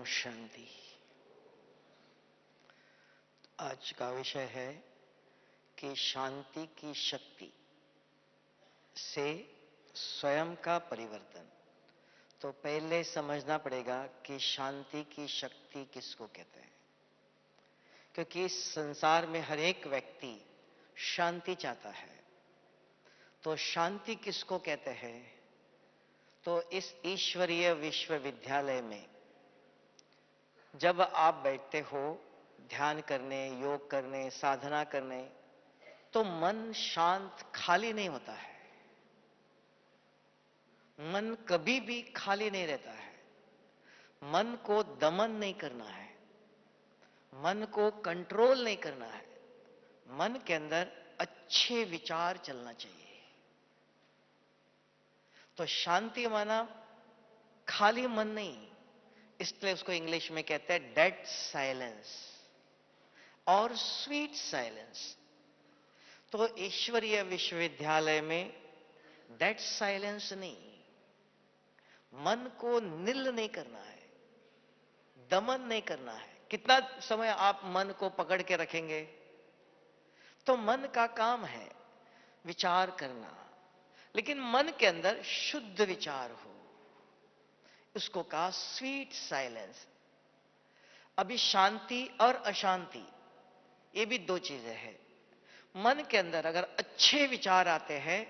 शांति। आज का विषय है कि शांति की शक्ति से स्वयं का परिवर्तन। तो पहले समझना पड़ेगा कि शांति की शक्ति किसको कहते हैं, क्योंकि इस संसार में हर एक व्यक्ति शांति चाहता है। तो शांति किसको कहते हैं? तो इस ईश्वरीय विश्वविद्यालय में जब आप बैठते हो ध्यान करने, योग करने, साधना करने, तो मन शांत खाली नहीं होता है। मन कभी भी खाली नहीं रहता है। मन को दमन नहीं करना है, मन को कंट्रोल नहीं करना है। मन के अंदर अच्छे विचार चलना चाहिए। तो शांति माना खाली मन नहीं, इसलिए उसको इंग्लिश में कहते हैं डेड साइलेंस और स्वीट साइलेंस। तो ईश्वरीय विश्वविद्यालय में डेड साइलेंस नहीं, मन को निल नहीं करना है, दमन नहीं करना है। कितना समय आप मन को पकड़ के रखेंगे? तो मन का काम है विचार करना, लेकिन मन के अंदर शुद्ध विचार हो, उसको कहा स्वीट साइलेंस। अभी शांति और अशांति ये भी दो चीजें हैं। मन के अंदर अगर अच्छे विचार आते हैं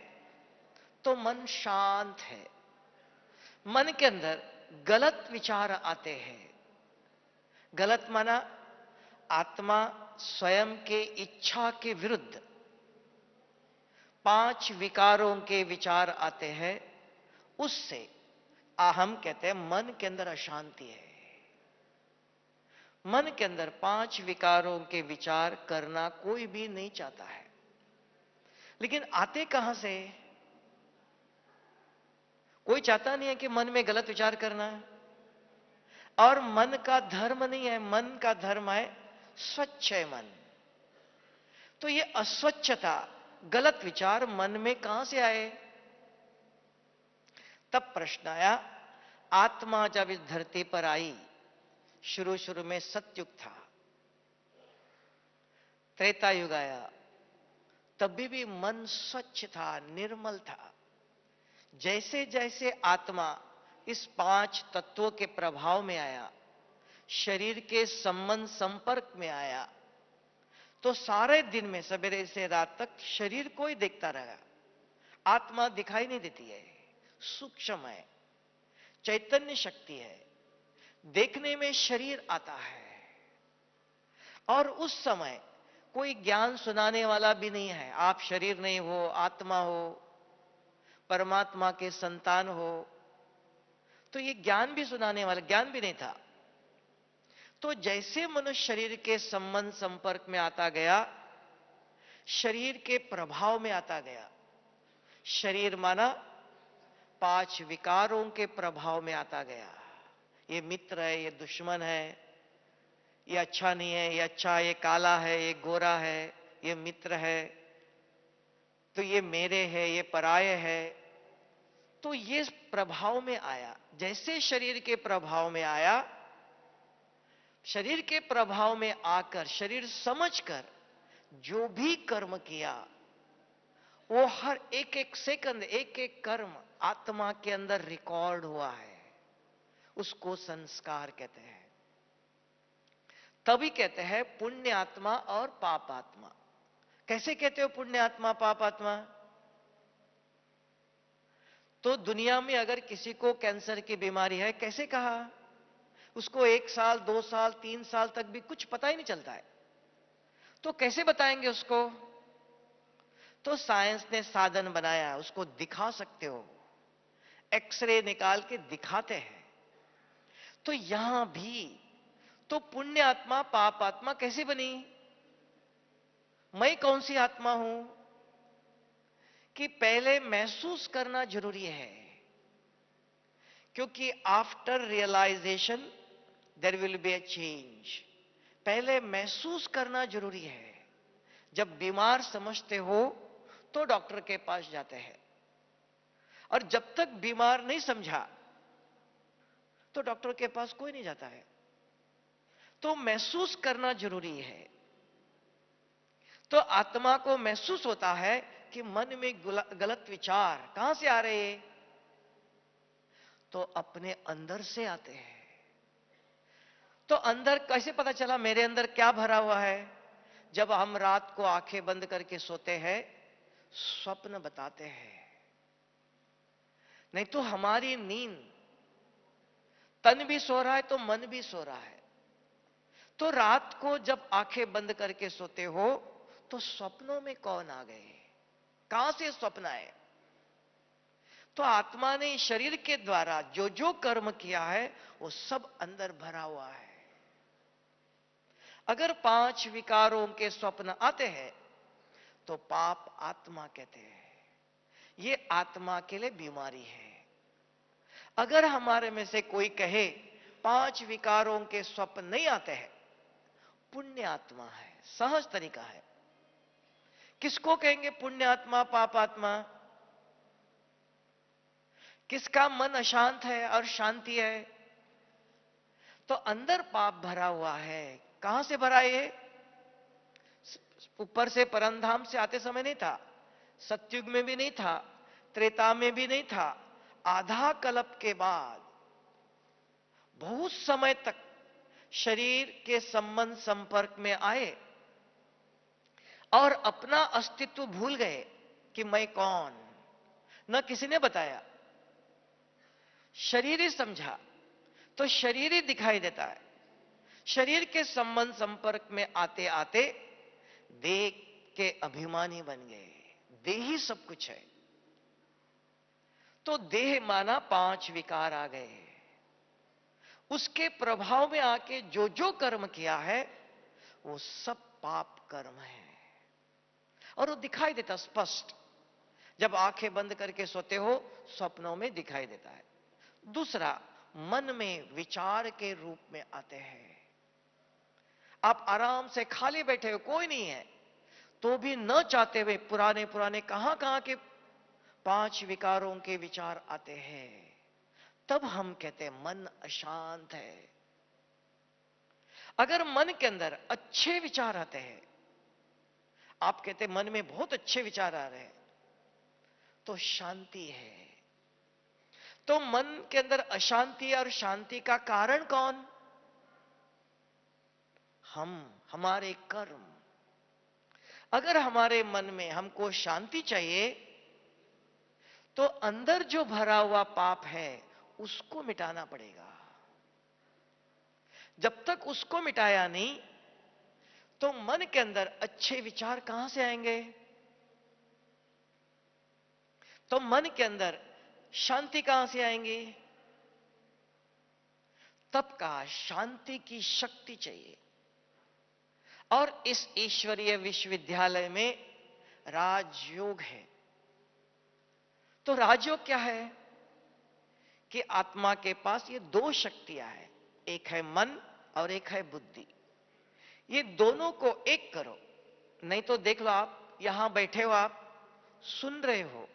तो मन शांत है। मन के अंदर गलत विचार आते हैं, गलत माना आत्मा स्वयं के इच्छा के विरुद्ध 5 विकारों के विचार आते हैं, उससे हम कहते हैं मन के अंदर अशांति है। मन के अंदर 5 विकारों के विचार करना कोई भी नहीं चाहता है, लेकिन आते कहां से? कोई चाहता नहीं है कि मन में गलत विचार करना है। और मन का धर्म नहीं है, मन का धर्म है स्वच्छ है मन। तो ये अस्वच्छता, गलत विचार मन में कहां से आए? तब प्रश्न आया, आत्मा जब इस धरती पर आई, शुरू शुरू में सतयुग था, त्रेता युग आया, तभी भी मन स्वच्छ था, निर्मल था। जैसे जैसे आत्मा इस 5 तत्वों के प्रभाव में आया, शरीर के संबंध संपर्क में आया, तो सारे दिन में सवेरे से रात तक शरीर को ही देखता रहा। आत्मा दिखाई नहीं देती है, सूक्ष्म है, चैतन्य शक्ति है, देखने में शरीर आता है। और उस समय कोई ज्ञान सुनाने वाला भी नहीं है। आप शरीर नहीं हो, आत्मा हो, परमात्मा के संतान हो, तो ये ज्ञान भी सुनाने वाला ज्ञान भी नहीं था। तो जैसे मनुष्य शरीर के संबंध संपर्क में आता गया, शरीर के प्रभाव में आता गया, शरीर माना 5 विकारों के प्रभाव में आता गया। ये मित्र है, ये दुश्मन है, ये अच्छा नहीं है, ये अच्छा, ये काला है, ये गोरा है, ये मित्र है, तो ये मेरे है, ये पराये है। तो ये प्रभाव में आया। जैसे शरीर के प्रभाव में आया, शरीर के प्रभाव में आकर शरीर समझकर जो भी कर्म किया, वो हर एक एक सेकंड, एक एक कर्म आत्मा के अंदर रिकॉर्ड हुआ है। उसको संस्कार कहते हैं। तभी कहते हैं पुण्य आत्मा और पाप आत्मा। कैसे कहते हो पुण्य आत्मा, पाप आत्मा? तो दुनिया में अगर किसी को कैंसर की बीमारी है, कैसे कहा? उसको 1 साल, 2 साल, 3 साल तक भी कुछ पता ही नहीं चलता है। तो कैसे बताएंगे उसको? तो साइंस ने साधन बनाया, उसको दिखा सकते हो, एक्सरे निकाल के दिखाते हैं। तो यहां भी तो पुण्य आत्मा, पाप आत्मा कैसे बनी? मैं कौन सी आत्मा हूं? कि पहले महसूस करना जरूरी है, क्योंकि after realization there will be a change. पहले महसूस करना जरूरी है। जब बीमार समझते हो तो डॉक्टर के पास जाते हैं, और जब तक बीमार नहीं समझा तो डॉक्टर के पास कोई नहीं जाता है। तो महसूस करना जरूरी है। तो आत्मा को महसूस होता है कि मन में गलत विचार कहां से आ रहे हैं, तो अपने अंदर से आते हैं। तो अंदर कैसे पता चला मेरे अंदर क्या भरा हुआ है? जब हम रात को आंखें बंद करके सोते हैं, स्वप्न बताते हैं। नहीं तो हमारी नींद, तन भी सो रहा है तो मन भी सो रहा है। तो रात को जब आंखें बंद करके सोते हो तो स्वप्नों में कौन आ गए, कहां से स्वप्न आए? तो आत्मा ने शरीर के द्वारा जो जो कर्म किया है वो सब अंदर भरा हुआ है। अगर 5 विकारों के स्वप्न आते हैं तो पाप आत्मा कहते हैं। ये आत्मा के लिए बीमारी है। अगर हमारे में से कोई कहे 5 विकारों के स्वप्न नहीं आते हैं, पुण्य आत्मा है, सहज तरीका है। किसको कहेंगे पुण्य आत्मा, पाप आत्मा? किसका मन अशांत है और शांति है? तो अंदर पाप भरा हुआ है। कहां से भरा? ये ऊपर से परमधाम से आते समय नहीं था, सतयुग में भी नहीं था, त्रेता में भी नहीं था। आधा कल्प के बाद बहुत समय तक शरीर के संबंध संपर्क में आए और अपना अस्तित्व भूल गए कि मैं कौन। न किसी ने बताया, शरीर ही समझा। तो शरीर ही दिखाई देता है। शरीर के संबंध संपर्क में आते आते देह के अभिमानी बन गए। देह ही सब कुछ है। तो देह माना 5 विकार आ गए। उसके प्रभाव में आके जो जो कर्म किया है वो सब पाप कर्म है और वो दिखाई देता स्पष्ट। जब आंखें बंद करके सोते हो स्वप्नों में दिखाई देता है। दूसरा, मन में विचार के रूप में आते हैं। आप आराम से खाली बैठे हो, कोई नहीं है, तो भी न चाहते हुए पुराने पुराने कहां कहां के 5 विकारों के विचार आते हैं। तब हम कहते हैं मन अशांत है। अगर मन के अंदर अच्छे विचार आते हैं, आप कहते हैं मन में बहुत अच्छे विचार आ रहे हैं, तो शांति है। तो मन के अंदर अशांति और शांति का कारण कौन? हमारे कर्म। अगर हमारे मन में हमको शांति चाहिए तो अंदर जो भरा हुआ पाप है उसको मिटाना पड़ेगा। जब तक उसको मिटाया नहीं तो मन के अंदर अच्छे विचार कहां से आएंगे? तो मन के अंदर शांति कहां से आएंगी? तब कहा शांति की शक्ति चाहिए। और इस ईश्वरीय विश्वविद्यालय में राजयोग है। तो राजयोग क्या है कि आत्मा के पास ये 2 शक्तियां हैं, एक है मन और एक है बुद्धि। ये दोनों को एक करो। नहीं तो देख लो, आप यहां बैठे हो, आप सुन रहे हो,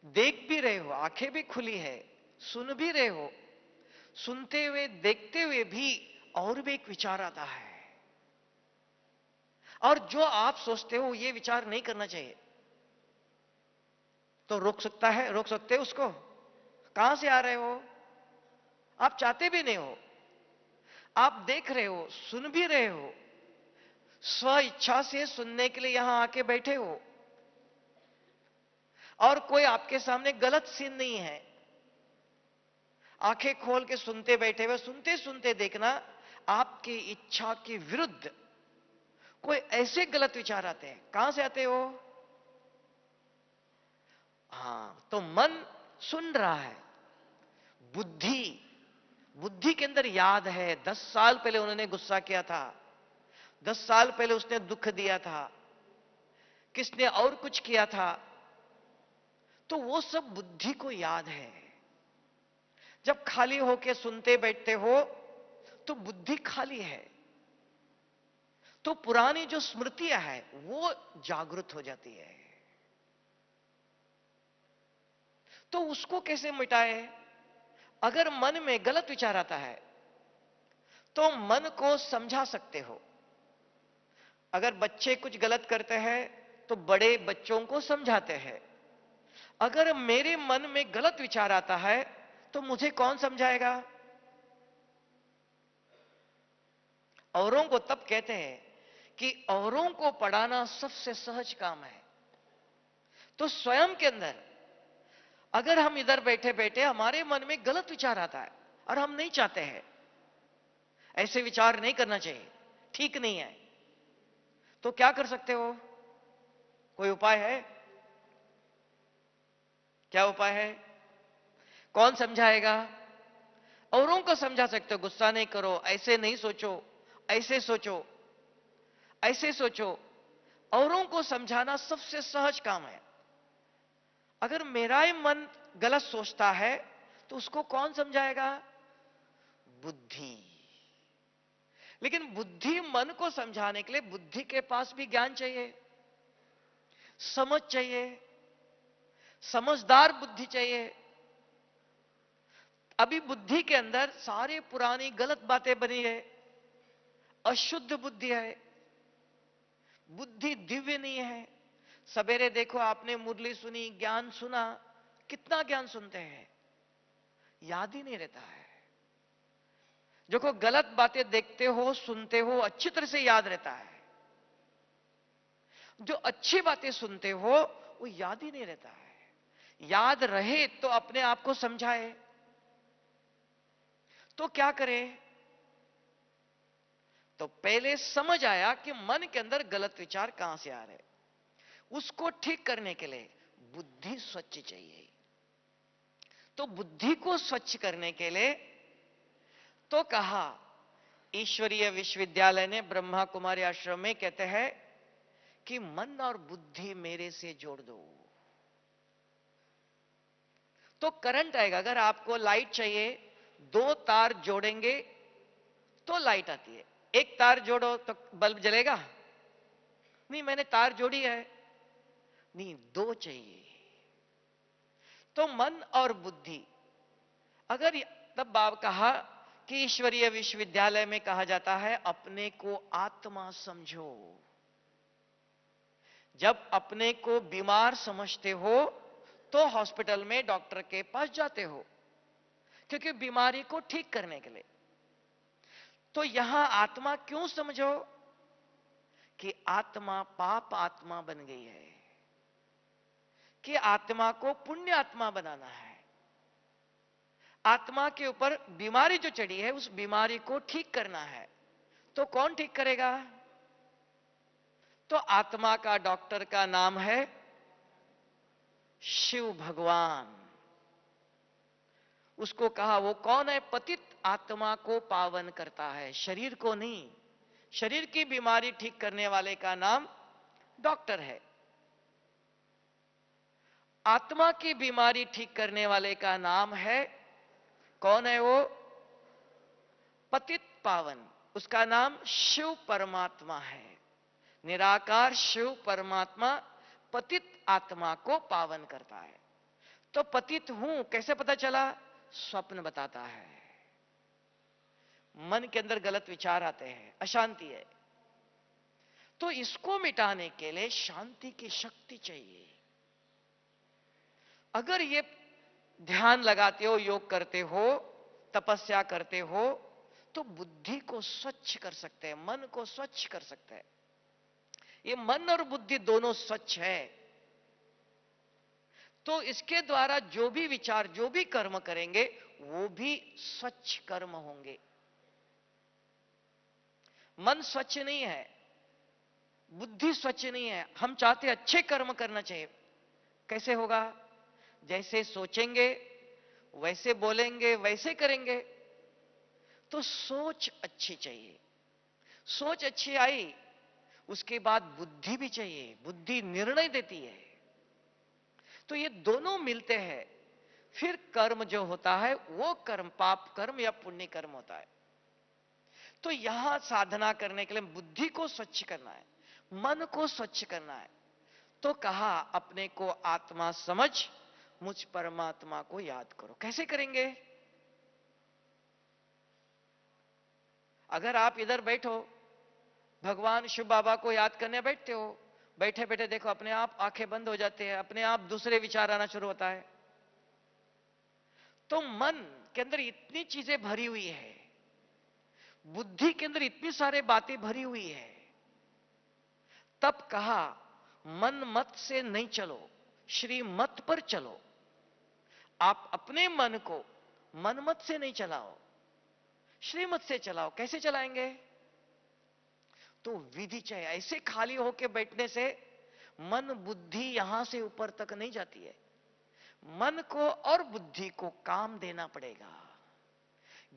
देख भी रहे हो, आंखें भी खुली है, सुन भी रहे हो। सुनते हुए देखते हुए भी और भी एक विचार आता है, और जो आप सोचते हो ये विचार नहीं करना चाहिए, तो रोक सकता है, रोक सकते हो उसको? कहां से आ रहे हो? आप चाहते भी नहीं हो। आप देख रहे हो, सुन भी रहे हो, स्व इच्छा से सुनने के लिए यहां आके बैठे हो, और कोई आपके सामने गलत सीन नहीं है। आंखें खोल के सुनते बैठे हुए, सुनते सुनते देखना आपकी इच्छा के विरुद्ध कोई ऐसे गलत विचार आते हैं। कहां से आते हो? हां, तो मन सुन रहा है। बुद्धि, बुद्धि के अंदर याद है 10 साल पहले उन्होंने गुस्सा किया था, 10 साल पहले उसने दुख दिया था, किसने और कुछ किया था, तो वो सब बुद्धि को याद है। जब खाली होके सुनते बैठते हो तो बुद्धि खाली है, तो पुरानी जो स्मृतियां है वो जागृत हो जाती है। तो उसको कैसे मिटाए? अगर मन में गलत विचार आता है तो मन को समझा सकते हो। अगर बच्चे कुछ गलत करते हैं तो बड़े बच्चों को समझाते हैं। अगर मेरे मन में गलत विचार आता है तो मुझे कौन समझाएगा? औरों को तब कहते हैं कि औरों को पढ़ाना सबसे सहज काम है। तो स्वयं के अंदर अगर हम इधर बैठे बैठे हमारे मन में गलत विचार आता है और हम नहीं चाहते हैं, ऐसे विचार नहीं करना चाहिए, ठीक नहीं है, तो क्या कर सकते हो? कोई उपाय है? क्या उपाय है? कौन समझाएगा? औरों को समझा सकते हो, गुस्सा नहीं करो, ऐसे नहीं सोचो, ऐसे सोचो, ऐसे सोचो। औरों को समझाना सबसे सहज काम है। अगर मेरा ही मन गलत सोचता है तो उसको कौन समझाएगा? बुद्धि। लेकिन बुद्धि मन को समझाने के लिए बुद्धि के पास भी ज्ञान चाहिए, समझ चाहिए, समझदार बुद्धि चाहिए। अभी बुद्धि के अंदर सारी पुरानी गलत बातें बनी है, अशुद्ध बुद्धि है, बुद्धि दिव्य नहीं है। सवेरे देखो आपने मुरली सुनी, ज्ञान सुना, कितना ज्ञान सुनते हैं, याद ही नहीं रहता है। जो को गलत बातें देखते हो, सुनते हो, अच्छी तरह से याद रहता है। जो अच्छी बातें सुनते हो वो याद ही नहीं रहता है। याद रहे तो अपने आप को समझाए। तो क्या करें? तो पहले समझ आया कि मन के अंदर गलत विचार कहां से आ रहे, उसको ठीक करने के लिए बुद्धि स्वच्छ चाहिए। तो बुद्धि को स्वच्छ करने के लिए तो कहा, ईश्वरीय विश्वविद्यालय ने ब्रह्मा कुमारी आश्रम में कहते हैं कि मन और बुद्धि मेरे से जोड़ दो, तो करंट आएगा। अगर आपको लाइट चाहिए, दो तार जोड़ेंगे तो लाइट आती है। एक तार जोड़ो तो बल्ब जलेगा नहीं, मैंने तार जोड़ी है, नहीं, दो चाहिए। तो मन और बुद्धि, अगर तब बाब कहा कि ईश्वरीय विश्वविद्यालय में कहा जाता है अपने को आत्मा समझो। जब अपने को बीमार समझते हो तो हॉस्पिटल में डॉक्टर के पास जाते हो, क्योंकि बीमारी को ठीक करने के लिए। तो यहां आत्मा क्यों समझो? कि आत्मा पाप आत्मा बन गई है, कि आत्मा को पुण्य आत्मा बनाना है। आत्मा के ऊपर बीमारी जो चढ़ी है उस बीमारी को ठीक करना है। तो कौन ठीक करेगा? तो आत्मा का डॉक्टर का नाम है शिव भगवान। उसको कहा वो कौन है? पतित आत्मा को पावन करता है, शरीर को नहीं। शरीर की बीमारी ठीक करने वाले का नाम डॉक्टर है, आत्मा की बीमारी ठीक करने वाले का नाम है, कौन है वो? पतित पावन, उसका नाम शिव परमात्मा है। निराकार शिव परमात्मा पतित आत्मा को पावन करता है। तो पतित हूं कैसे पता चला? स्वप्न बताता है। मन के अंदर गलत विचार आते हैं, अशांति है, तो इसको मिटाने के लिए शांति की शक्ति चाहिए। अगर ये ध्यान लगाते हो, योग करते हो, तपस्या करते हो, तो बुद्धि को स्वच्छ कर सकते हैं, मन को स्वच्छ कर सकते हैं। ये मन और बुद्धि दोनों स्वच्छ है, तो इसके द्वारा जो भी विचार, जो भी कर्म करेंगे वो भी स्वच्छ कर्म होंगे। मन स्वच्छ नहीं है, बुद्धि स्वच्छ नहीं है। हम चाहते अच्छे कर्म करना चाहिए, कैसे होगा? जैसे सोचेंगे वैसे बोलेंगे वैसे करेंगे। तो सोच अच्छी चाहिए, सोच अच्छी आई उसके बाद बुद्धि भी चाहिए, बुद्धि निर्णय देती है। तो ये दोनों मिलते हैं, फिर कर्म जो होता है वो कर्म पाप कर्म या पुण्य कर्म होता है। तो यहां साधना करने के लिए बुद्धि को स्वच्छ करना है, मन को स्वच्छ करना है। तो कहा अपने को आत्मा समझ, मुझ परमात्मा को याद करो। कैसे करेंगे? अगर आप इधर बैठो, भगवान शिव बाबा को याद करने बैठते हो, बैठे बैठे देखो अपने आप आंखें बंद हो जाती है, अपने आप दूसरे विचार आना शुरू होता है। तो मन के अंदर इतनी चीजें भरी हुई है, बुद्धि के अंदर इतनी सारी बातें भरी हुई है। तब कहा मन मत से नहीं चलो, श्री मत पर चलो। आप अपने मन को मनमत से नहीं चलाओ, श्रीमत से चलाओ। कैसे चलाएंगे? तो विधि चाहिए। ऐसे खाली होके बैठने से मन बुद्धि यहां से ऊपर तक नहीं जाती है। मन को और बुद्धि को काम देना पड़ेगा,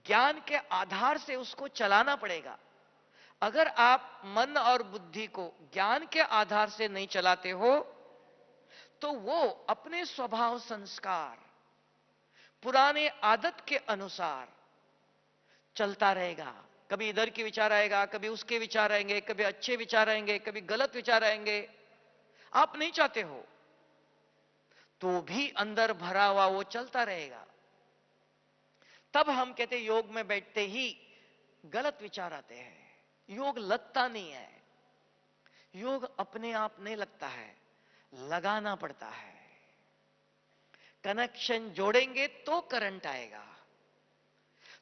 ज्ञान के आधार से उसको चलाना पड़ेगा। अगर आप मन और बुद्धि को ज्ञान के आधार से नहीं चलाते हो तो वो अपने स्वभाव संस्कार पुराने आदत के अनुसार चलता रहेगा। कभी इधर के विचार आएगा, कभी उसके विचार आएंगे, कभी अच्छे विचार आएंगे, कभी गलत विचार आएंगे। आप नहीं चाहते हो तो भी अंदर भरा हुआ वो चलता रहेगा। तब हम कहते योग में बैठते ही गलत विचार आते हैं। योग लगता नहीं है, योग अपने आप नहीं लगता है, लगाना पड़ता है। कनेक्शन जोड़ेंगे तो करंट आएगा।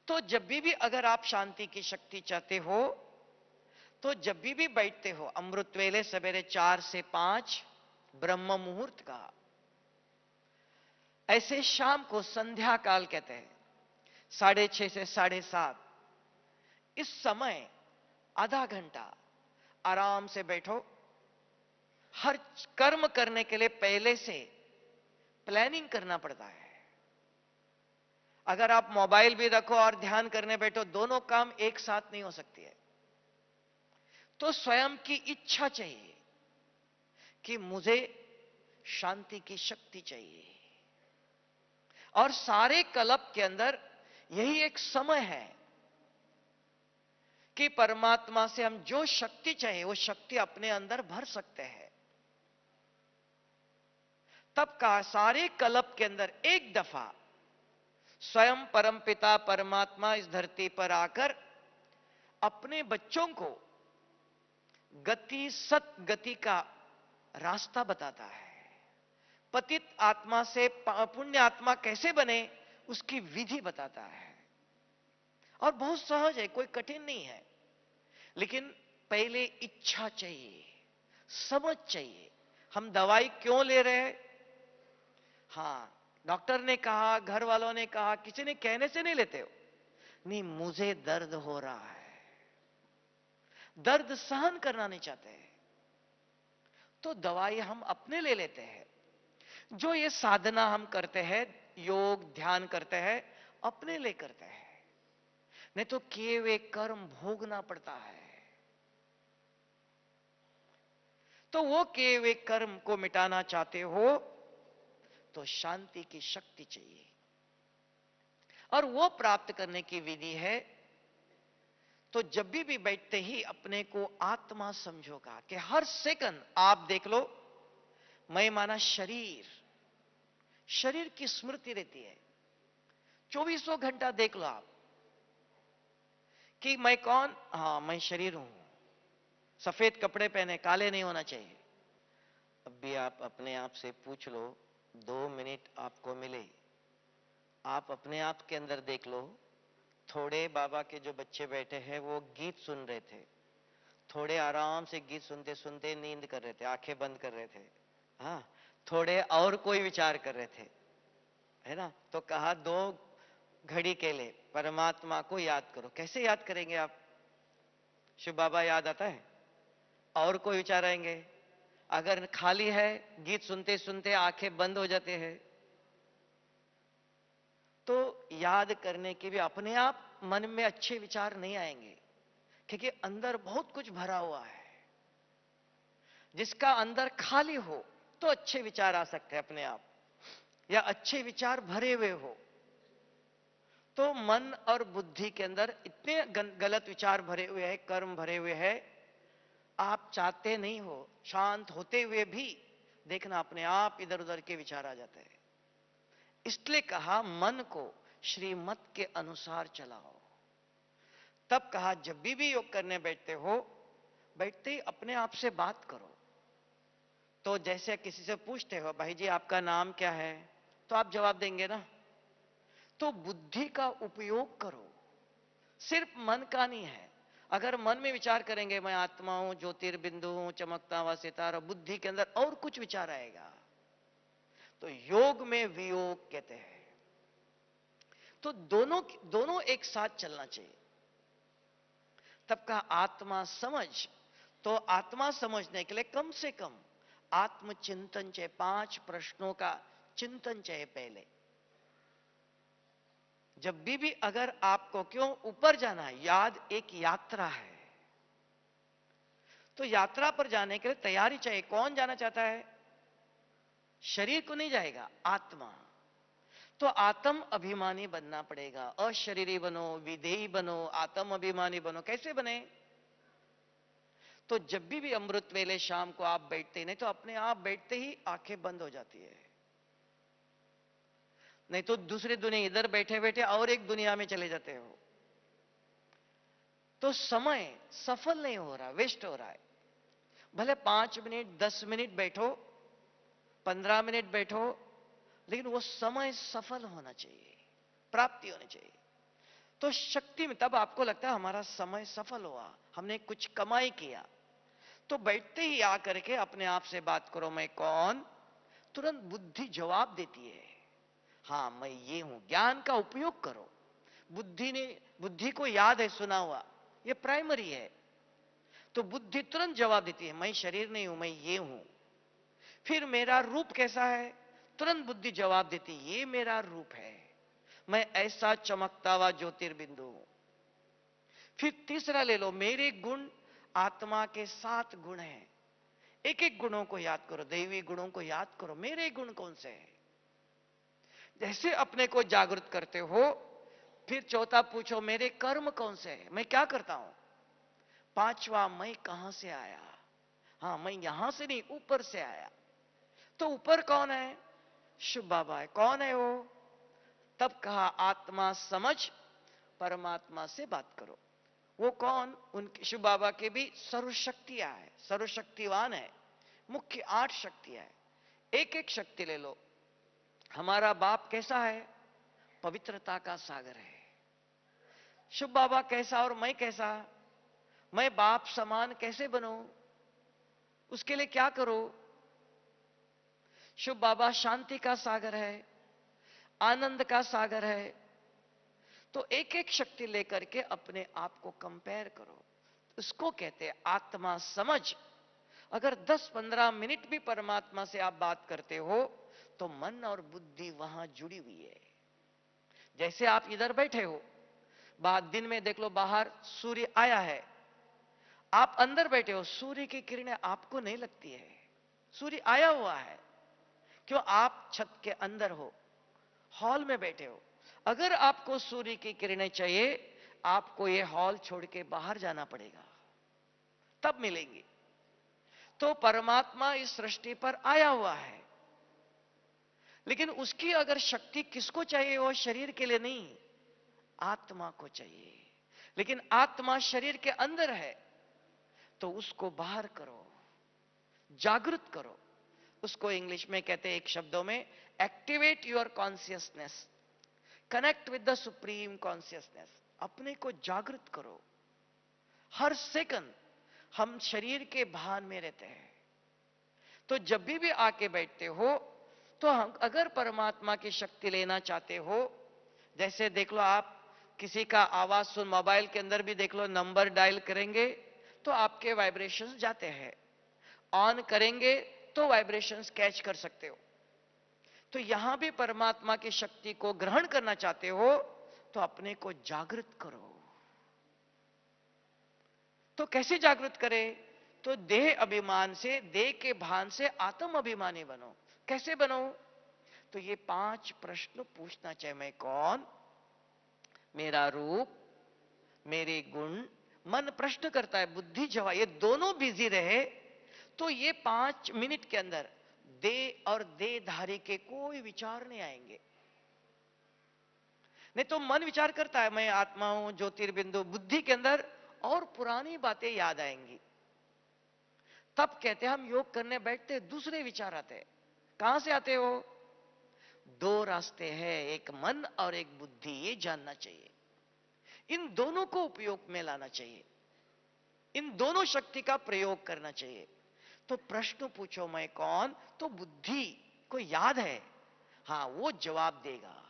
तो जब भी अगर आप शांति की शक्ति चाहते हो तो जब भी बैठते हो, अमृत वेले सवेरे 4 से 5 ब्रह्म मुहूर्त का, ऐसे शाम को संध्या काल कहते हैं 6:30 से 7:30, इस समय आधा घंटा आराम से बैठो। हर कर्म करने के लिए पहले से प्लानिंग करना पड़ता है। अगर आप मोबाइल भी रखो और ध्यान करने बैठो, दोनों काम एक साथ नहीं हो सकती है। तो स्वयं की इच्छा चाहिए कि मुझे शांति की शक्ति चाहिए। और सारे कल्प के अंदर यही एक समय है कि परमात्मा से हम जो शक्ति चाहिए वो शक्ति अपने अंदर भर सकते हैं। तब का सारे कल्प के अंदर एक दफा स्वयं परमपिता परमात्मा इस धरती पर आकर अपने बच्चों को गति सत गति का रास्ता बताता है। पतित आत्मा से पुण्य आत्मा कैसे बने उसकी विधि बताता है। और बहुत सहज है, कोई कठिन नहीं है। लेकिन पहले इच्छा चाहिए, समझ चाहिए। हम दवाई क्यों ले रहे हैं? हां, डॉक्टर ने कहा, घर वालों ने कहा, किसी ने कहने से नहीं लेते हो। नहीं, मुझे दर्द हो रहा है, दर्द सहन करना नहीं चाहते, तो दवाई हम अपने ले लेते हैं। जो ये साधना हम करते हैं, योग ध्यान करते हैं, अपने लिए करते हैं। नहीं तो किए हुए कर्म भोगना पड़ता है। तो वो किए हुए कर्म को मिटाना चाहते हो तो शांति की शक्ति चाहिए। और वो प्राप्त करने की विधि है। तो जब भी बैठते ही अपने को आत्मा समझोगा कि हर सेकंड आप देख लो, मैं माना शरीर, शरीर की स्मृति रहती है। 24 घंटा देख लो आप कि मैं कौन? हां, मैं शरीर हूं। सफेद कपड़े पहने, काले नहीं होना चाहिए। अब भी आप अपने आप से पूछ लो, 2 मिनट आपको मिले, आप अपने आप के अंदर देख लो। थोड़े बाबा के जो बच्चे बैठे हैं वो गीत सुन रहे थे, थोड़े आराम से गीत सुनते सुनते नींद कर रहे थे, आंखें बंद कर रहे थे। हाँ, थोड़े और कोई विचार कर रहे थे, है ना। तो कहा 2 घड़ी के लिए परमात्मा को याद करो। कैसे याद करेंगे आप? शिव बाबा याद आता है? और कोई विचार आएंगे? अगर खाली है, गीत सुनते सुनते आंखें बंद हो जाते हैं, तो याद करने के भी अपने आप मन में अच्छे विचार नहीं आएंगे, क्योंकि अंदर बहुत कुछ भरा हुआ है। जिसका अंदर खाली हो तो अच्छे विचार आ सकते हैं अपने आप, या अच्छे विचार भरे हुए हो। तो मन और बुद्धि के अंदर इतने गलत विचार भरे हुए हैं, कर्म भरे हुए हैं, आप चाहते नहीं हो, शांत होते हुए भी देखना अपने आप इधर उधर के विचार आ जाते हैं। इसलिए कहा मन को श्रीमत के अनुसार चलाओ। तब कहा जब भी योग करने बैठते हो, बैठते ही अपने आप से बात करो। तो जैसे किसी से पूछते हो, भाई जी आपका नाम क्या है, तो आप जवाब देंगे ना। तो बुद्धि का उपयोग करो, सिर्फ मन का नहीं है। अगर मन में विचार करेंगे मैं आत्मा हूं, ज्योतिर्बिंदु हूं, चमकता हुआ सितारा, बुद्धि के अंदर और कुछ विचार आएगा। तो योग में वियोग कहते हैं। तो दोनों दोनों एक साथ चलना चाहिए। तब का आत्मा समझ, तो आत्मा समझने के लिए कम से कम आत्मचिंतन चाहिए। 5 प्रश्नों का चिंतन चाहिए पहले। जब भी अगर आपको क्यों ऊपर जाना है, याद एक यात्रा है, तो यात्रा पर जाने के लिए तैयारी चाहिए। कौन जाना चाहता है? शरीर को नहीं जाएगा, आत्मा। तो आत्म अभिमानी बनना पड़ेगा। अशरीरी बनो, विधेयी बनो, आत्म अभिमानी बनो। कैसे बने? तो जब भी अमृत वेले शाम को आप बैठते, नहीं तो अपने आप बैठते ही आंखें बंद हो जाती है, नहीं तो दूसरी दुनिया, इधर बैठे बैठे और एक दुनिया में चले जाते हो। तो समय सफल नहीं हो रहा, वेस्ट हो रहा है। भले 5 मिनट 10 मिनट बैठो, 15 मिनट बैठो, लेकिन वो समय सफल होना चाहिए, प्राप्ति होनी चाहिए। तो शक्ति में तब आपको लगता है हमारा समय सफल हुआ, हमने कुछ कमाई किया। तो बैठते ही आकर के अपने आप से बात करो, मैं कौन? तुरंत बुद्धि जवाब देती है, हां मैं ये हूं। ज्ञान का उपयोग करो। बुद्धि को याद है सुना हुआ, ये प्राइमरी है। तो बुद्धि तुरंत जवाब देती है, मैं शरीर नहीं हूं, मैं ये हूं। फिर मेरा रूप कैसा है? तुरंत बुद्धि जवाब देती, ये मेरा रूप है, मैं ऐसा चमकता हुआ ज्योतिर्बिंदु हूं। फिर तीसरा ले लो, मेरे गुण। आत्मा के 7 गुण हैं, एक एक गुणों को याद करो, दैवी गुणों को याद करो, मेरे गुण कौन से हैं। जैसे अपने को जागृत करते हो, फिर चौथा पूछो, मेरे कर्म कौन से हैं, मैं क्या करता हूं। पांचवा, मैं कहां से आया। हां, मैं यहां से नहीं, ऊपर से आया। तो ऊपर कौन है? शिव बाबा है। कौन है वो? तब कहा आत्मा समझ, परमात्मा से बात करो। वो कौन? उनके शिव बाबा के भी सर्वशक्तियां है, सर्वशक्तिवान है। मुख्य 8 शक्तियां है। एक एक शक्ति ले लो। हमारा बाप कैसा है? पवित्रता का सागर है। शिव बाबा कैसा और मैं कैसा? मैं बाप समान कैसे बनूं? उसके लिए क्या करो? शिव बाबा शांति का सागर है, आनंद का सागर है। तो एक एक शक्ति लेकर के अपने आप को कंपेयर करो। उसको कहते हैं आत्मा समझ। अगर 10-15 मिनट भी परमात्मा से आप बात करते हो, तो मन और बुद्धि वहां जुड़ी हुई है। जैसे आप इधर बैठे हो, बाद दिन में देख लो बाहर सूर्य आया है, आप अंदर बैठे हो, सूर्य की किरणें आपको नहीं लगती है, सूर्य आया हुआ है। क्यों? आप छत के अंदर हो, हॉल में बैठे हो। अगर आपको सूर्य की किरणें चाहिए, आपको यह हॉल छोड़ के बाहर जाना पड़ेगा, तब मिलेंगी। तो परमात्मा इस सृष्टि पर आया हुआ है, लेकिन उसकी अगर शक्ति किसको चाहिए? वो शरीर के लिए नहीं, आत्मा को चाहिए। लेकिन आत्मा शरीर के अंदर है, तो उसको बाहर करो, जागृत करो। उसको इंग्लिश में कहते हैं एक शब्दों में, activate your consciousness, connect with the supreme consciousness. अपने को जागृत करो। हर सेकंड हम शरीर के भान में रहते हैं। तो जब भी आके बैठते हो, तो हम अगर परमात्मा की शक्ति लेना चाहते हो, जैसे देख लो आप किसी का आवाज सुन, मोबाइल के अंदर भी देख लो, नंबर डायल करेंगे तो आपके वाइब्रेशंस जाते हैं, ऑन करेंगे तो वाइब्रेशंस कैच कर सकते हो। तो यहां भी परमात्मा की शक्ति को ग्रहण करना चाहते हो, तो अपने को जागृत करो। तो कैसे जागृत करें? तो देह अभिमान से, देह के भान से आत्म अभिमानी बनो। कैसे बनो? तो ये 5 प्रश्न पूछना चाहिए, मैं कौन, मेरा रूप, मेरे गुण। मन प्रश्न करता है, बुद्धि जवाब, ये दोनों बिजी रहे तो ये 5 मिनट के अंदर देह और देहधारी के कोई विचार नहीं आएंगे। नहीं तो मन विचार करता है मैं आत्मा हूं, ज्योतिर्बिंदु, बुद्धि के अंदर और पुरानी बातें याद आएंगी। तब कहते हैं हम योग करने बैठते दूसरे विचार आते हैं। कहां से आते हो? दो रास्ते हैं, एक मन और एक बुद्धि, ये जानना चाहिए। इन दोनों को उपयोग में लाना चाहिए, इन दोनों शक्ति का प्रयोग करना चाहिए। तो प्रश्न पूछो मैं कौन, तो बुद्धि को याद है, हां वो जवाब देगा।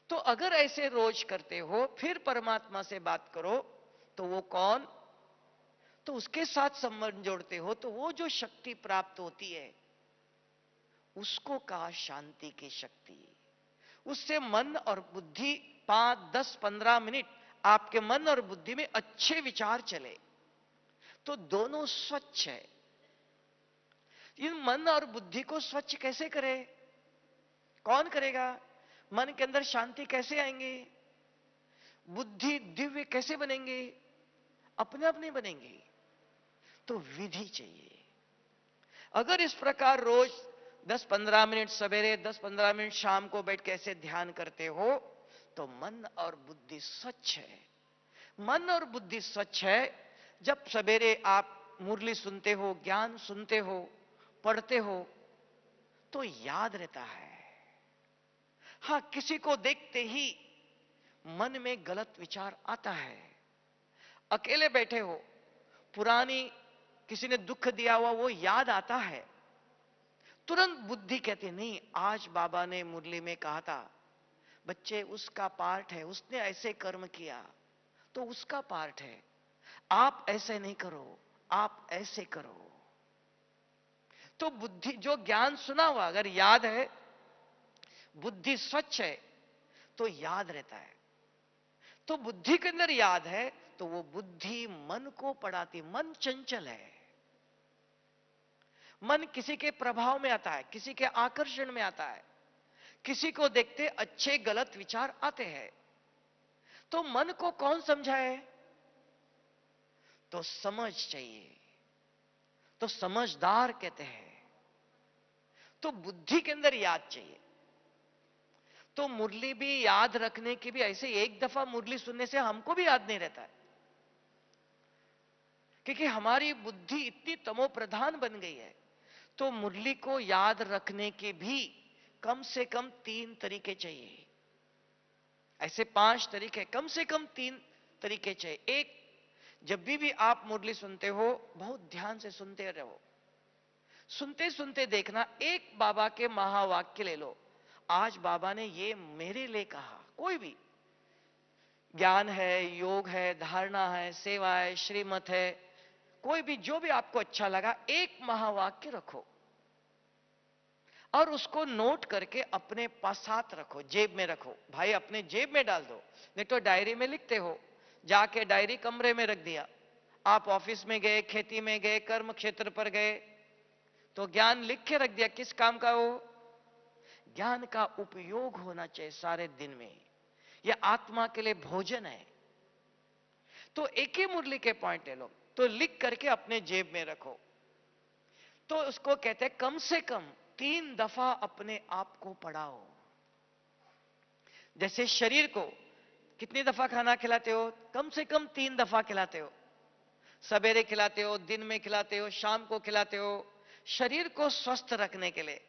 तो अगर ऐसे रोज करते हो, फिर परमात्मा से बात करो, तो वो कौन, तो उसके साथ संबंध जोड़ते हो, तो वो जो शक्ति प्राप्त होती है उसको कहा शांति की शक्ति। उससे मन और बुद्धि 5, 10, 15 मिनट आपके मन और बुद्धि में अच्छे विचार चले तो दोनों स्वच्छ है। इन मन और बुद्धि को स्वच्छ कैसे करे, कौन करेगा? मन के अंदर शांति कैसे आएंगे, बुद्धि दिव्य कैसे बनेंगे? अपने आप नहीं बनेंगे, तो विधि चाहिए। अगर इस प्रकार रोज 10-15 मिनट सवेरे, 10-15 मिनट शाम को बैठ के ऐसे ध्यान करते हो तो मन और बुद्धि स्वच्छ है। मन और बुद्धि स्वच्छ है। जब सवेरे आप मुरली सुनते हो, ज्ञान सुनते हो, पढ़ते हो तो याद रहता है। हां, किसी को देखते ही मन में गलत विचार आता है। अकेले बैठे हो, पुरानी किसी ने दुख दिया हुआ वो याद आता है, तुरंत बुद्धि कहती नहीं, आज बाबा ने मुरली में कहा था बच्चे उसका पार्ट है, उसने ऐसे कर्म किया तो उसका पार्ट है, आप ऐसे नहीं करो, आप ऐसे करो। तो बुद्धि जो ज्ञान सुना हुआ अगर याद है, बुद्धि स्वच्छ है तो याद रहता है। तो बुद्धि के अंदर याद है तो वो बुद्धि मन को पढ़ाती। मन चंचल है, मन किसी के प्रभाव में आता है, किसी के आकर्षण में आता है, किसी को देखते अच्छे गलत विचार आते हैं। तो मन को कौन समझाए? तो समझ चाहिए, तो समझदार कहते हैं। तो बुद्धि के अंदर याद चाहिए। तो मुरली भी याद रखने की भी ऐसे एक दफा मुरली सुनने से हमको भी याद नहीं रहता है, क्योंकि हमारी बुद्धि इतनी तमो प्रधान बन गई है। तो मुरली को याद रखने के भी कम से कम 3 तरीके चाहिए। ऐसे 5 तरीके, कम से कम 3 तरीके चाहिए। एक, जब भी आप मुरली सुनते हो बहुत ध्यान से सुनते रहो। सुनते सुनते देखना, एक बाबा के महावाक्य ले लो। आज बाबा ने ये मेरे लिए कहा, कोई भी ज्ञान है, योग है, धारणा है, सेवा है, श्रीमत है, कोई भी जो भी आपको अच्छा लगा, एक महावाक्य रखो और उसको नोट करके अपने पास साथ रखो, जेब में रखो। भाई अपने जेब में डाल दो, नहीं तो डायरी में लिखते हो, जाके डायरी कमरे में रख दिया। आप ऑफिस में गए, खेती में गए, कर्म क्षेत्र पर गए तो ज्ञान लिख के रख दिया। किस काम का हो? ज्ञान का उपयोग होना चाहिए सारे दिन में। यह आत्मा के लिए भोजन है। तो एक ही मुरली के पॉइंट ले लो, तो लिख करके अपने जेब में रखो। तो उसको कहते हैं कम से कम 3 दफा अपने आप को पढ़ाओ। जैसे शरीर को कितनी दफा खाना खिलाते हो? कम से कम 3 दफा खिलाते हो। सवेरे खिलाते हो, दिन में खिलाते हो, शाम को खिलाते हो। शरीर को स्वस्थ रखने के लिए,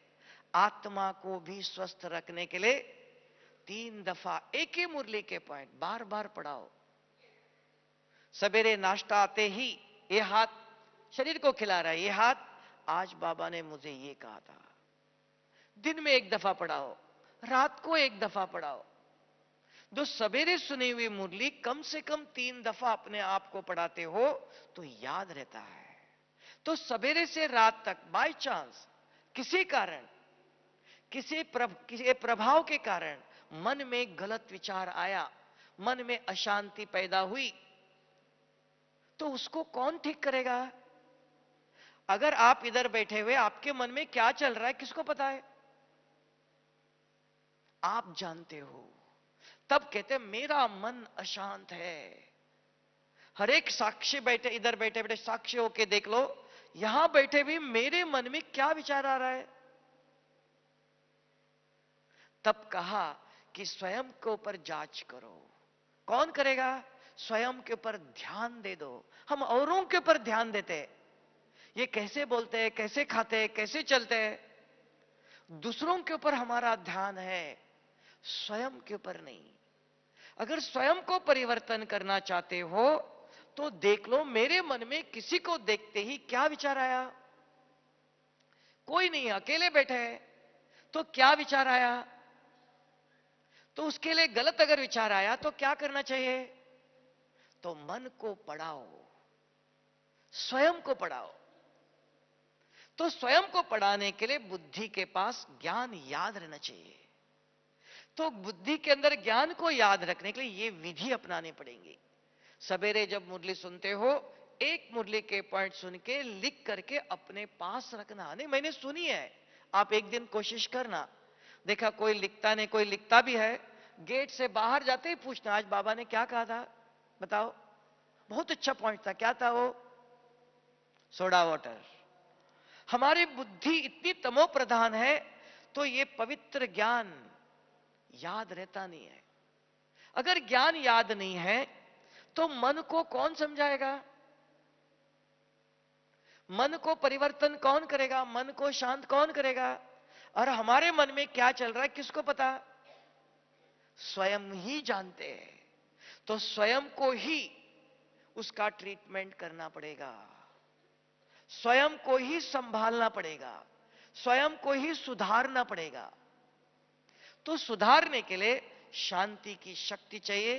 आत्मा को भी स्वस्थ रखने के लिए 3 दफा एक ही मुरली के पॉइंट बार बार पढ़ाओ। सवेरे नाश्ता आते ही ये हाथ शरीर को खिला रहा है, ये हाथ आज बाबा ने मुझे ये कहा था। दिन में 1 दफा पढ़ाओ, रात को 1 दफा पढ़ाओ। जो सवेरे सुनी हुई मुरली कम से कम 3 दफा अपने आप को पढ़ाते हो तो याद रहता है। तो सवेरे से रात तक बाय चांस किसी कारण, किसी प्रभाव के कारण मन में गलत विचार आया, मन में अशांति पैदा हुई, तो उसको कौन ठीक करेगा? अगर आप इधर बैठे हुए, आपके मन में क्या चल रहा है किसको पता है? आप जानते हो। तब कहते मेरा मन अशांत है। हर एक साक्षी बैठे, इधर बैठे बैठे साक्षी होके देख लो, यहां बैठे भी मेरे मन में क्या विचार आ रहा है। तब कहा कि स्वयं के ऊपर जांच करो। कौन करेगा? स्वयं के ऊपर ध्यान दे दो। हम औरों के ऊपर ध्यान देते हैं, ये कैसे बोलते हैं, कैसे खाते हैं, कैसे चलते हैं, दूसरों के ऊपर हमारा ध्यान है, स्वयं के ऊपर नहीं। अगर स्वयं को परिवर्तन करना चाहते हो तो देख लो मेरे मन में किसी को देखते ही क्या विचार आया। कोई नहीं, अकेले बैठे हैं तो क्या विचार आया, तो उसके लिए गलत अगर विचार आया तो क्या करना चाहिए? तो मन को पढ़ाओ, स्वयं को पढ़ाओ। तो स्वयं को पढ़ाने के लिए बुद्धि के पास ज्ञान याद रहना चाहिए। तो बुद्धि के अंदर ज्ञान को याद रखने के लिए ये विधि अपनानी पड़ेंगी। सवेरे जब मुरली सुनते हो, एक मुरली के पॉइंट सुन के लिख करके अपने पास रखना। नहीं, मैंने सुनी है, आप एक दिन कोशिश करना। देखा कोई लिखता नहीं, कोई लिखता भी है, गेट से बाहर जाते ही पूछना आज बाबा ने क्या कहा था, बताओ। बहुत अच्छा पॉइंट था, क्या था वो? Soda water. हमारी बुद्धि इतनी तमो प्रधान है तो ये पवित्र ज्ञान याद रहता नहीं है। अगर ज्ञान याद नहीं है तो मन को कौन समझाएगा? मन को परिवर्तन कौन करेगा? मन को शांत कौन करेगा? और हमारे मन में क्या चल रहा है किसको पता? स्वयं ही जानते हैं। तो स्वयं को ही उसका ट्रीटमेंट करना पड़ेगा, स्वयं को ही संभालना पड़ेगा, स्वयं को ही सुधारना पड़ेगा। तो सुधारने के लिए शांति की शक्ति चाहिए,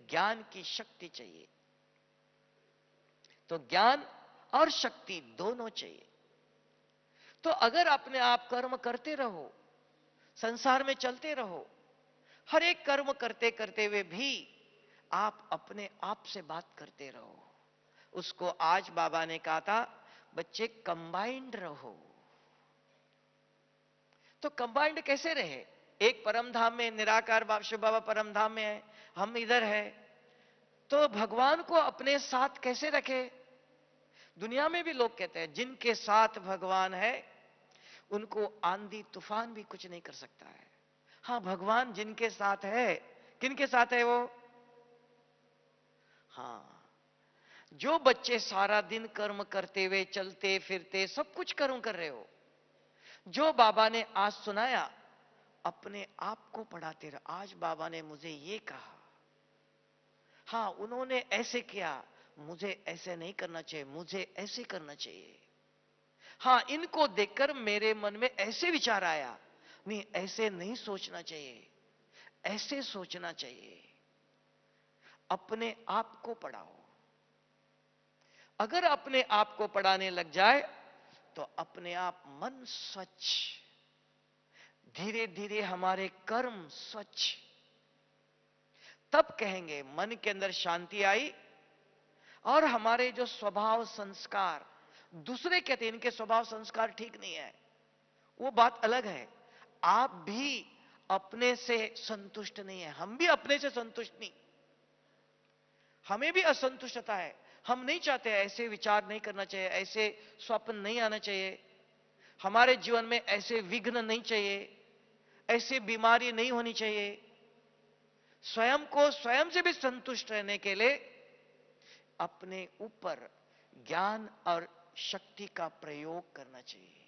ज्ञान की शक्ति चाहिए। तो ज्ञान और शक्ति दोनों चाहिए। तो अगर अपने आप कर्म करते रहो, संसार में चलते रहो, हर एक कर्म करते करते हुए भी आप अपने आप से बात करते रहो। उसको आज बाबा ने कहा था, बच्चे कंबाइंड रहो। तो कंबाइंड कैसे रहे? एक परम धाम में निराकार शिव बाबा परम धाम में है, हम इधर है, तो भगवान को अपने साथ कैसे रखे? दुनिया में भी लोग कहते हैं जिनके साथ भगवान है उनको आंधी तूफान भी कुछ नहीं कर सकता है। हां, भगवान जिनके साथ है, किनके साथ है वो? हां, जो बच्चे सारा दिन कर्म करते हुए चलते फिरते सब कुछ कर्म कर रहे हो, जो बाबा ने आज सुनाया अपने आप को पढ़ाते रहो। आज बाबा ने मुझे ये कहा, हां उन्होंने ऐसे किया, मुझे ऐसे नहीं करना चाहिए, मुझे ऐसे करना चाहिए। हां, इनको देखकर मेरे मन में ऐसे विचार आया, नहीं ऐसे नहीं सोचना चाहिए, ऐसे सोचना चाहिए। अपने आप को पढ़ाओ। अगर अपने आप को पढ़ाने लग जाए तो अपने आप मन स्वच्छ, धीरे धीरे हमारे कर्म स्वच्छ। तब कहेंगे मन के अंदर शांति आई और हमारे जो स्वभाव संस्कार, दूसरे कहते हैं इनके स्वभाव संस्कार ठीक नहीं है, वो बात अलग है। आप भी अपने से संतुष्ट नहीं है, हम भी अपने से संतुष्ट नहीं, हमें भी असंतुष्टता है। हम नहीं चाहते, ऐसे विचार नहीं करना चाहिए, ऐसे स्वप्न नहीं आना चाहिए, हमारे जीवन में ऐसे विघ्न नहीं चाहिए, ऐसी बीमारी नहीं होनी चाहिए। स्वयं को स्वयं से भी संतुष्ट रहने के लिए अपने ऊपर ज्ञान और शक्ति का प्रयोग करना चाहिए।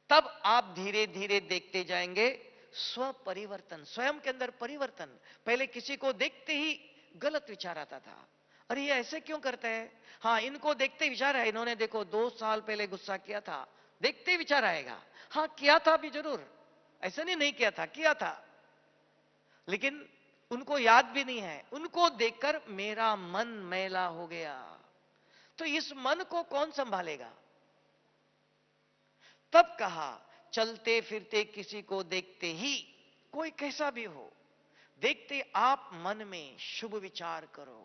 तब आप धीरे धीरे देखते जाएंगे स्व परिवर्तन, स्वयं के अंदर परिवर्तन। पहले किसी को देखते ही गलत विचार आता था, अरे ये ऐसे क्यों करते हैं, हाँ इनको देखते ही विचार है, इन्होंने देखो 2 साल पहले गुस्सा किया था, देखते ही विचार आएगा। हाँ किया था भी जरूर, ऐसा नहीं किया था, किया था, लेकिन उनको याद भी नहीं है। उनको देखकर मेरा मन मैला हो गया। तो इस मन को कौन संभालेगा? तब कहा चलते फिरते किसी को देखते ही, कोई कैसा भी हो, देखते आप मन में शुभ विचार करो,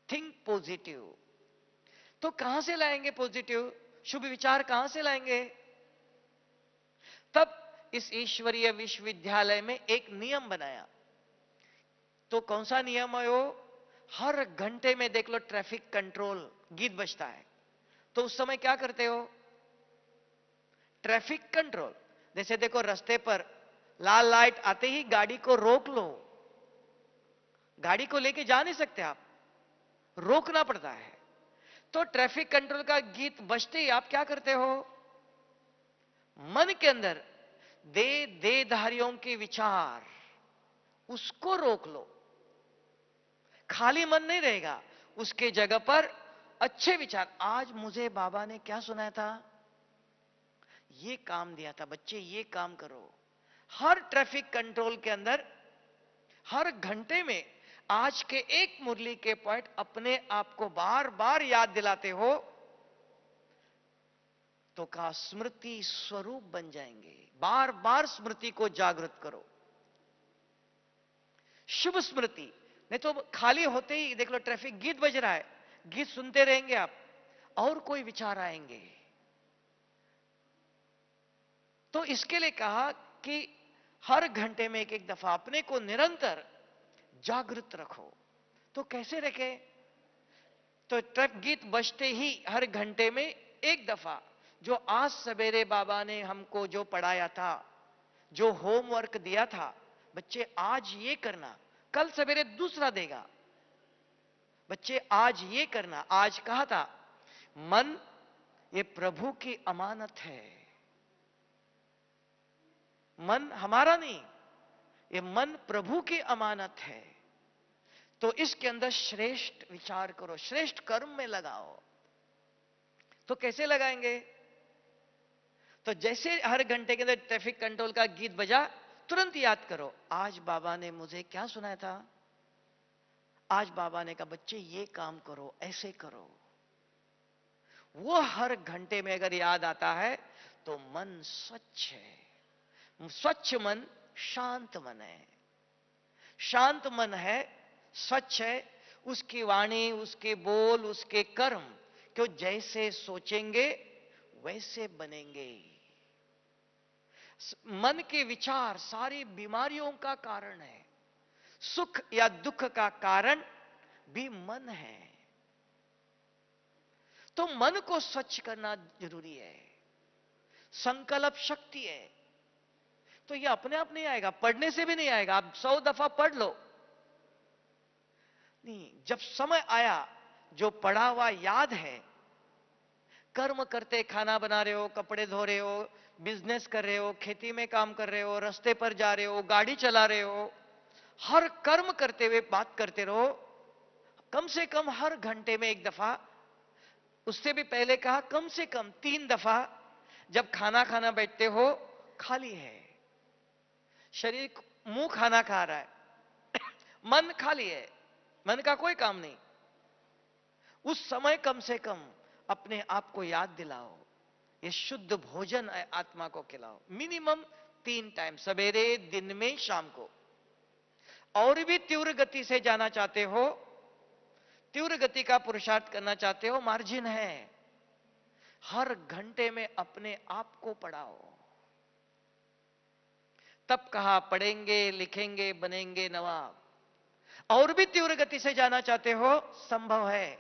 थिंक पॉजिटिव। तो कहां से लाएंगे पॉजिटिव शुभ विचार, कहां से लाएंगे? तब इस ईश्वरीय विश्वविद्यालय में एक नियम बनाया। तो कौन सा नियम है वो? हर घंटे में देख लो ट्रैफिक कंट्रोल गीत बजता है, तो उस समय क्या करते हो? Traffic control. जैसे देखो रास्ते पर लाल लाइट आते ही गाड़ी को रोक लो। गाड़ी को लेके जा नहीं सकते आप, रोकना पड़ता है। तो ट्रैफिक कंट्रोल का गीत बजते ही आप क्या करते हो? मन के अंदर देधारियों के विचार, उसको रोक लो। खाली मन नहीं रहेगा, उसके जगह पर अच्छे विचार। आज मुझे बाबा ने क्या सुनाया था? ये काम दिया था, बच्चे ये काम करो। हर ट्रैफिक कंट्रोल के अंदर हर घंटे में आज के एक मुरली के पॉइंट अपने आप को बार बार याद दिलाते हो तो का स्मृति स्वरूप बन जाएंगे। बार बार स्मृति को जागृत करो, शुभ स्मृति। नहीं तो खाली होते ही देख लो ट्रैफिक गीत बज रहा है, गीत सुनते रहेंगे आप और कोई विचार आएंगे। तो इसके लिए कहा कि हर घंटे में एक एक दफा अपने को निरंतर जागृत रखो। तो कैसे रखे? तो ट्रैफिक गीत बजते ही हर घंटे में एक दफा जो आज सवेरे बाबा ने हमको जो पढ़ाया था, जो होमवर्क दिया था, बच्चे आज ये करना, कल सवेरे दूसरा देगा। बच्चे आज ये करना। आज कहा था मन ये प्रभु की अमानत है। मन हमारा नहीं, ये मन प्रभु की अमानत है। तो इसके अंदर श्रेष्ठ विचार करो, श्रेष्ठ कर्म में लगाओ। तो कैसे लगाएंगे? तो जैसे हर घंटे के अंदर ट्रैफिक कंट्रोल का गीत बजा, तुरंत याद करो आज बाबा ने मुझे क्या सुनाया था। आज बाबा ने कहा बच्चे ये काम करो, ऐसे करो। वो हर घंटे में अगर याद आता है तो मन स्वच्छ है। स्वच्छ मन शांत मन है। शांत मन है, स्वच्छ है। उसकी वाणी, उसके बोल, उसके कर्म क्यों जैसे सोचेंगे वैसे बनेंगे। मन के विचार सारी बीमारियों का कारण है। सुख या दुख का कारण भी मन है। तो मन को स्वच्छ करना जरूरी है। संकल्प शक्ति है। तो ये अपने आप नहीं आएगा, पढ़ने से भी नहीं आएगा। आप 100 दफा पढ़ लो नहीं, जब समय आया जो पढ़ा हुआ याद है। कर्म करते, खाना बना रहे हो, कपड़े धो रहे हो, बिजनेस कर रहे हो, खेती में काम कर रहे हो, रास्ते पर जा रहे हो, गाड़ी चला रहे हो, हर कर्म करते हुए बात करते रहो। कम से कम हर घंटे में एक दफा, उससे भी पहले कहा कम से कम 3 दफा, जब खाना खाना बैठते हो, खाली है शरीर, मुंह खाना खा रहा है, मन खाली है, मन का कोई काम नहीं। उस समय कम से कम अपने आप को याद दिलाओ, ये शुद्ध भोजन आत्मा को खिलाओ। मिनिमम 3 टाइम, सवेरे, दिन में, शाम को। और भी तीव्र गति से जाना चाहते हो, तीव्र गति का पुरुषार्थ करना चाहते हो, मार्जिन है। हर घंटे में अपने आप को पढ़ाओ। तब कहा पढ़ेंगे, लिखेंगे, बनेंगे नवाब। और भी तीव्र गति से जाना चाहते हो, संभव है,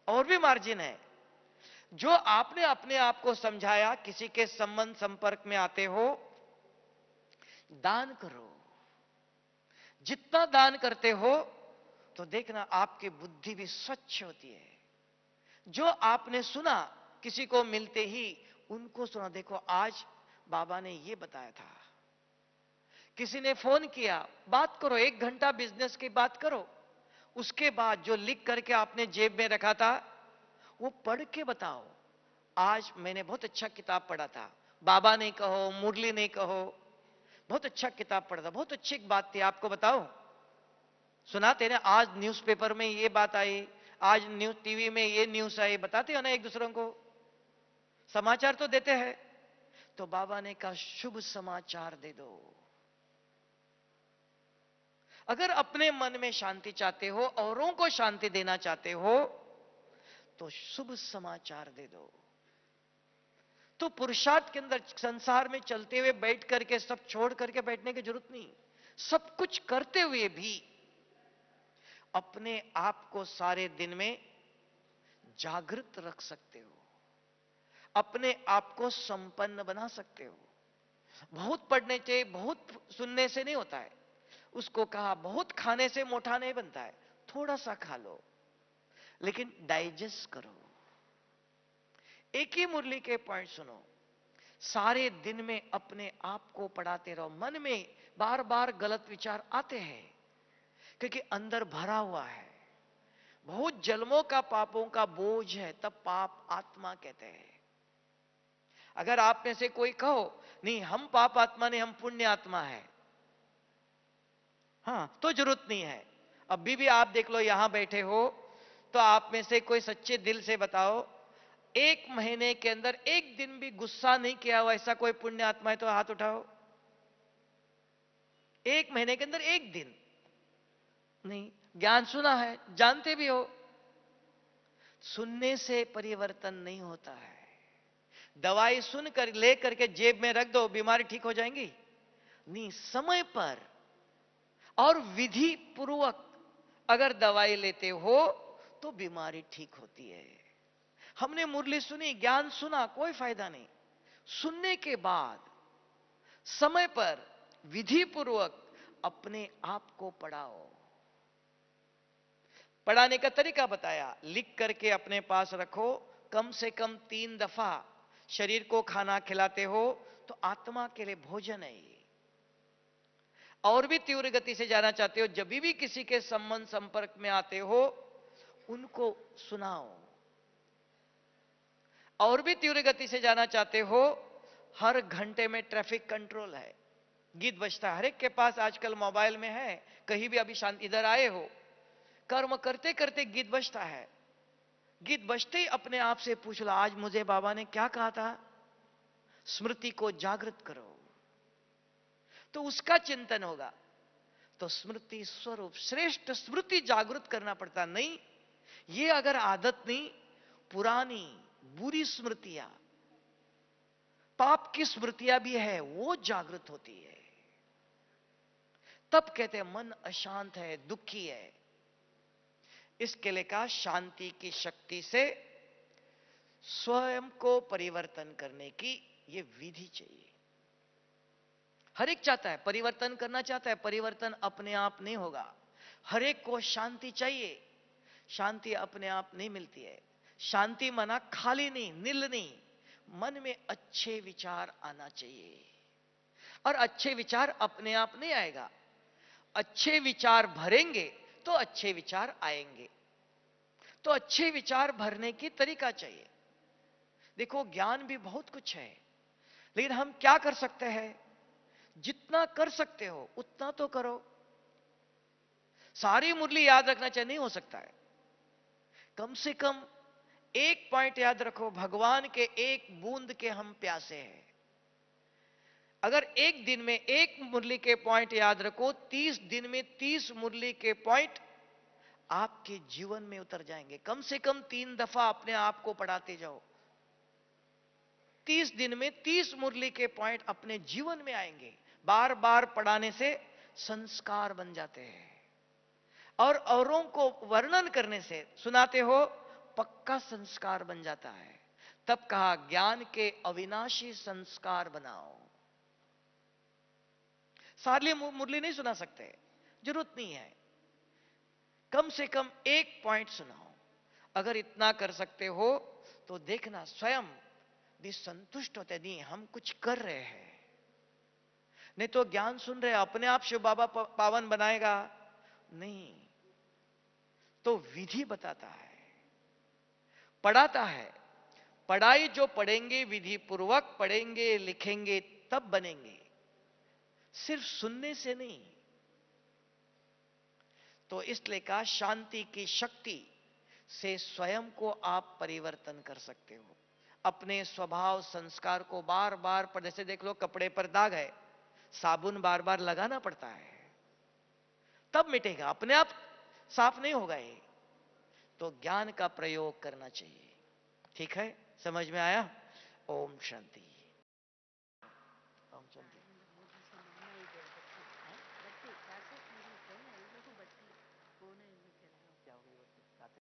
और भी मार्जिन है। जो आपने अपने आप को समझाया, किसी के संबंध संपर्क में आते हो, दान करो। जितना दान करते हो तो देखना आपकी बुद्धि भी स्वच्छ होती है। जो आपने सुना, किसी को मिलते ही उनको सुना, देखो आज बाबा ने ये बताया था। किसी ने फोन किया, बात करो, 1 घंटा बिजनेस की बात करो। उसके बाद जो लिख करके आपने जेब में रखा था वो पढ़ के बताओ, आज मैंने बहुत अच्छा किताब पढ़ा था। बाबा ने कहो, मुरली ने कहो, बहुत अच्छा किताब पढ़ा था, बहुत अच्छी बात थी, आपको बताओ। सुनाते ना, आज न्यूज़पेपर में ये बात आई, आज न्यूज टीवी में ये न्यूज आई, बताते हो ना एक दूसरों को, समाचार तो देते हैं। तो बाबा ने कहा शुभ समाचार दे दो। अगर अपने मन में शांति चाहते हो, औरों को शांति देना चाहते हो, तो शुभ समाचार दे दो। तो पुरुषार्थ के अंदर संसार में चलते हुए बैठ करके सब छोड़ करके बैठने की जरूरत नहीं। सब कुछ करते हुए भी अपने आप को सारे दिन में जागृत रख सकते हो, अपने आप को संपन्न बना सकते हो। बहुत पढ़ने से, बहुत सुनने से नहीं होता है। उसको कहा बहुत खाने से मोटा नहीं बनता है, थोड़ा सा खा लो लेकिन डाइजेस्ट करो। एक ही मुरली के पॉइंट सुनो, सारे दिन में अपने आप को पढ़ाते रहो। मन में बार बार गलत विचार आते हैं क्योंकि अंदर भरा हुआ है, बहुत जन्मों का पापों का बोझ है, तब पाप आत्मा कहते हैं। अगर आप में से कोई कहो नहीं हम पाप आत्मा नहीं, हम पुण्य आत्मा है, हाँ, तो जरूरत नहीं है। अभी भी आप देख लो, यहां बैठे हो तो आप में से कोई सच्चे दिल से बताओ, एक महीने के अंदर एक दिन भी गुस्सा नहीं किया हुआ ऐसा कोई पुण्य आत्मा है तो हाथ उठाओ। एक महीने के अंदर एक दिन नहीं। ज्ञान सुना है, जानते भी हो, सुनने से परिवर्तन नहीं होता है। दवाई सुनकर ले करके जेब में रख दो, बीमारी ठीक हो जाएंगी? नहीं, समय पर और विधि पूर्वक अगर दवाई लेते हो तो बीमारी ठीक होती है। हमने मुरली सुनी, ज्ञान सुना, कोई फायदा नहीं। सुनने के बाद समय पर विधि पूर्वक अपने आप को पढ़ाओ। पढ़ाने का तरीका बताया, लिख करके अपने पास रखो, कम से कम 3 दफा। शरीर को खाना खिलाते हो तो आत्मा के लिए भोजन है। और भी तीव्र गति से जाना चाहते हो, जब भी किसी के संबंध संपर्क में आते हो उनको सुनाओ। और भी तीव्र गति से जाना चाहते हो, हर घंटे में ट्रैफिक कंट्रोल है, गीत बजता है, हर एक के पास आजकल मोबाइल में है। कहीं भी अभी शांति, इधर आए हो, कर्म करते करते गीत बजता है, गीत बजते ही अपने आप से पूछ लो आज मुझे बाबा ने क्या कहा था। स्मृति को जागृत करो तो उसका चिंतन होगा। तो स्मृति स्वरूप श्रेष्ठ स्मृति जागृत करना पड़ता। नहीं, ये अगर आदत नहीं, पुरानी बुरी स्मृतियां, पाप की स्मृतियां भी है, वो जागृत होती है, तब कहते हैं मन अशांत है, दुखी है। इसके लिए कहा शांति की शक्ति से स्वयं को परिवर्तन करने की ये विधि चाहिए। हर एक चाहता है परिवर्तन करना, चाहता है, परिवर्तन अपने आप नहीं होगा। हर एक को शांति चाहिए, शांति अपने आप नहीं मिलती है। शांति मना खाली नहीं, नील नहीं, मन में अच्छे विचार आना चाहिए। और अच्छे विचार अपने आप नहीं आएगा, अच्छे विचार भरेंगे तो अच्छे विचार आएंगे। तो अच्छे विचार भरने की तरीका चाहिए। देखो, ज्ञान भी बहुत कुछ है, लेकिन हम क्या कर सकते हैं? जितना कर सकते हो उतना तो करो। सारी मुरली याद रखना चाहिए नहीं हो सकता है। कम से कम एक पॉइंट याद रखो, भगवान के एक बूंद के हम प्यासे हैं। अगर एक दिन में एक मुरली के पॉइंट याद रखो, 30 दिन में 30 मुरली के पॉइंट आपके जीवन में उतर जाएंगे। कम से कम 3 दफा अपने आप को पढ़ाते जाओ, 30 दिन में 30 मुरली के पॉइंट अपने जीवन में आएंगे। बार बार पढ़ाने से संस्कार बन जाते हैं, और औरों को वर्णन करने से, सुनाते हो, पक्का संस्कार बन जाता है। तब कहा ज्ञान के अविनाशी संस्कार बनाओ। सारी मुरली नहीं सुना सकते, जरूरत नहीं है, कम से कम एक पॉइंट सुनाओ। अगर इतना कर सकते हो तो देखना स्वयं भी संतुष्ट होते, नहीं हम कुछ कर रहे हैं। नहीं तो ज्ञान सुन रहे अपने आप शिव बाबा पावन बनाएगा नहीं, तो विधि बताता है, पढ़ाता है। पढ़ाई जो पढ़ेंगे, विधि पूर्वक पढ़ेंगे, लिखेंगे, तब बनेंगे, सिर्फ सुनने से नहीं। तो इसलिए कहा शांति की शक्ति से स्वयं को आप परिवर्तन कर सकते हो। अपने स्वभाव संस्कार को बार बार पर, जैसे देख लो कपड़े पर दाग है, साबुन बार बार लगाना पड़ता है तब मिटेगा, अपने आप साफ नहीं होगा ये। तो ज्ञान का प्रयोग करना चाहिए। ठीक है, समझ में आया? ओम शांति।